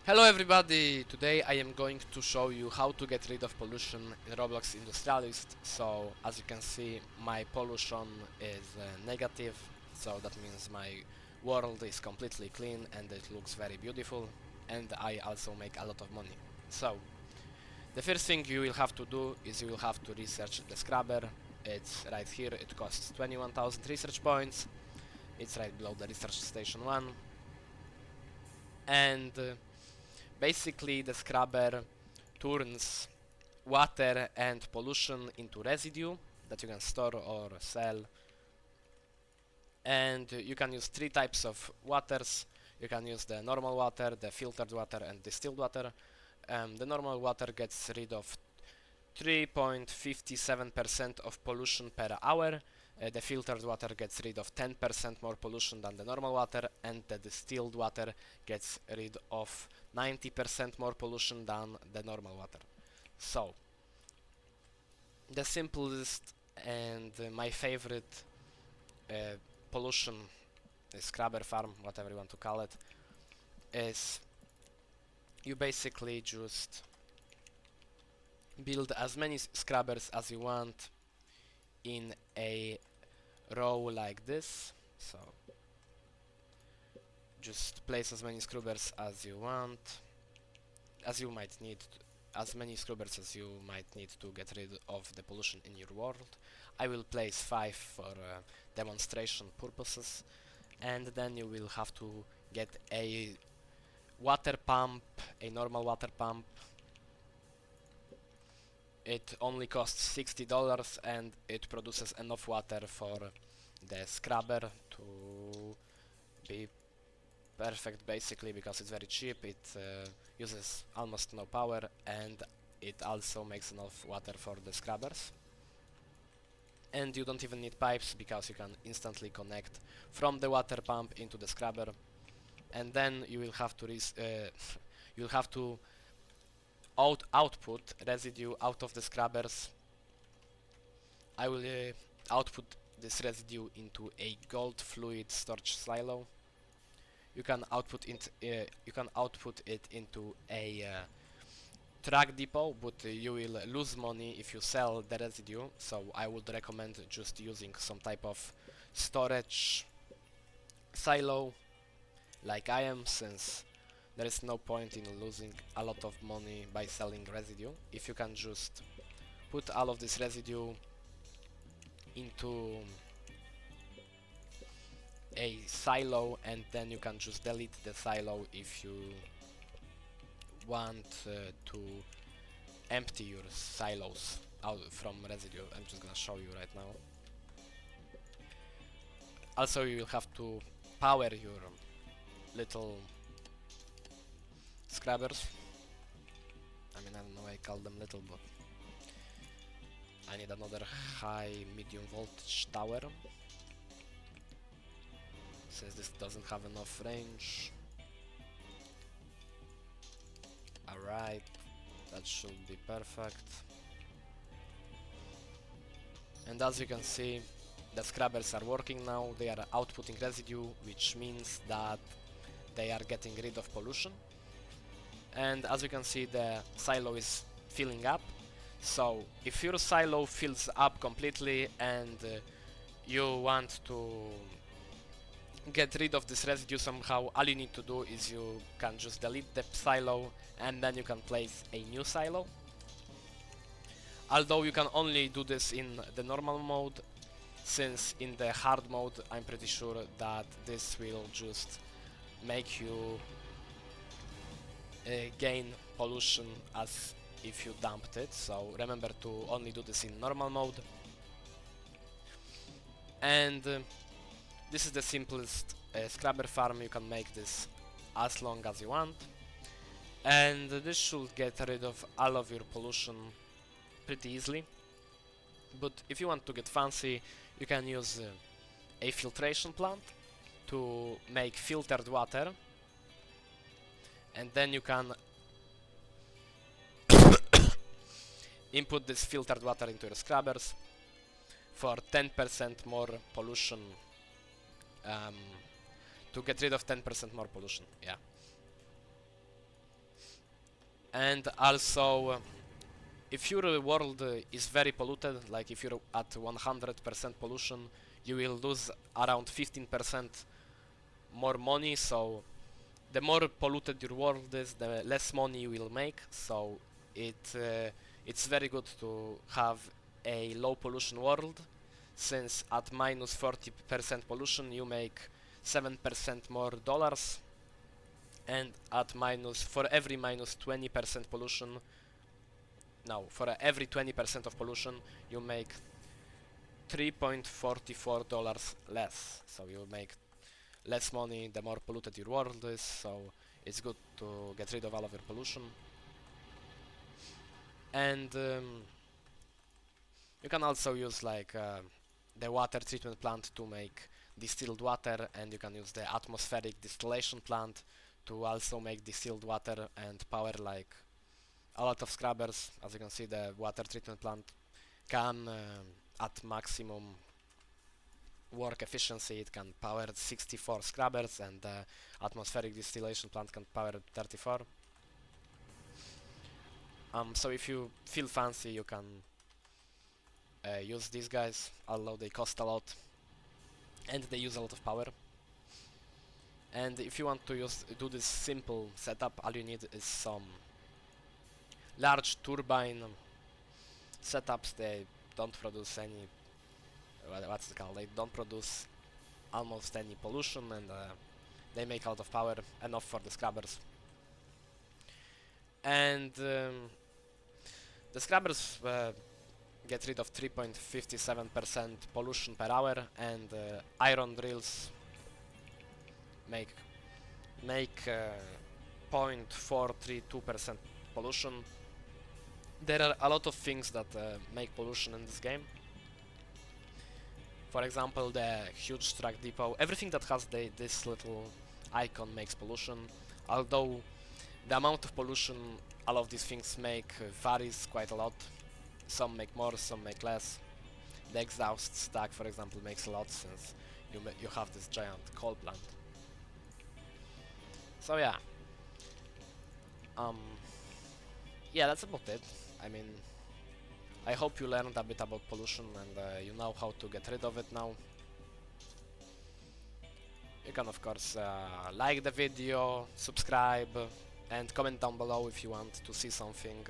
Hello everybody! Today I am going to show you how to get rid of pollution in Roblox Industrialist. So as you can see, my pollution is negative, so that means my world is completely clean and it looks very beautiful, and I also make a lot of money. So the first thing you will have to do is you will have to research the scrubber. It's right here, it costs 21,000 research points. It's right below the research station 1, and basically the scrubber turns water and pollution into residue that you can store or sell. And you can use three types of waters. You can use the normal water, the filtered water, and distilled water. The normal water gets rid of 3.57% of pollution per hour. The filtered water gets rid of 10% more pollution than the normal water, and the distilled water gets rid of 90% more pollution than the normal water. So, the simplest and my favorite pollution scrubber farm, whatever you want to call it, is you basically just build as many scrubbers as you want in a row like this. So just place as many scrubbers as you want, as you might need, as many scrubbers as you might need to get rid of the pollution in your world. I will place 5 for demonstration purposes, and then you will have to get a water pump, a normal water pump. It only costs $60 and it produces enough water for the scrubber to be perfect, basically, because it's very cheap. It uses almost no power, and it also makes enough water for the scrubbers. And you don't even need pipes, because you can instantly connect from the water pump into the scrubber. And then you will have to you'll have to output residue out of the scrubbers. I will output this residue into a gold fluid storage silo. You can output it into a track depot, but you will lose money if you sell the residue. So I would recommend just using some type of storage silo like I am, since there is no point in losing a lot of money by selling residue. If you can just put all of this residue into a silo, and then you can just delete the silo if you want to empty your silos out from residue. I'm just gonna show you right now. Also, you will have to power your little scrubbers. I mean, I don't know why I call them little, but I need another high medium voltage tower, since this doesn't have enough range. Alright, that should be perfect. And as you can see, the scrubbers are working now. They are outputting residue, which means that they are getting rid of pollution. And as you can see, the silo is filling up. So if your silo fills up completely and you want to get rid of this residue somehow, all you need to do is you can just delete the silo, and then you can place a new silo. Although you can only do this in the normal mode, since in the hard mode I'm pretty sure that this will just make you gain pollution as if you dumped it. So remember to only do this in normal mode. And this is the simplest scrubber farm. You can make this as long as you want, and this should get rid of all of your pollution pretty easily. But if you want to get fancy, you can use a filtration plant to make filtered water, and then you can input this filtered water into your scrubbers for 10% more pollution, to get rid of 10% more pollution, yeah. And also, if your world is very polluted, like if you're at 100% pollution, you will lose around 15% more money. So the more polluted your world is, the less money you will make. So it's very good to have a low pollution world, since at minus 40% pollution you make 7% more dollars, and at minus for every minus 20% pollution, no, for every 20% of pollution you make $3.44 less. So you make less money the more polluted your world is, so it's good to get rid of all of your pollution. And you can also use like the water treatment plant to make distilled water, and you can use the atmospheric distillation plant to also make distilled water and power like a lot of scrubbers. As you can see, the water treatment plant can at maximum work efficiency, it can power 64 scrubbers, and the atmospheric distillation plant can power 34. So if you feel fancy, you can use these guys, although they cost a lot and they use a lot of power. And if you want to do this simple setup, all you need is some large turbine setups. They don't produce any, what's it called, they don't produce almost any pollution, and they make a lot of power, enough for the scrubbers. And the scrubbers get rid of 3.57% pollution per hour, and iron drills make 0.432% pollution. There are a lot of things that make pollution in this game. For example, the huge truck depot, everything that has this little icon makes pollution, although the amount of pollution all of these things make varies quite a lot. Some make more, some make less. The exhaust stack, for example, makes a lot, since you have this giant coal plant. So yeah, yeah, that's about it. I mean, I hope you learned a bit about pollution, and you know how to get rid of it now. You can of course like the video, subscribe, and comment down below if you want to see something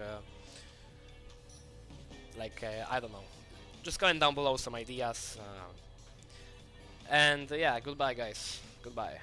like, I don't know. Just comment down below some ideas. And yeah, goodbye guys. Goodbye.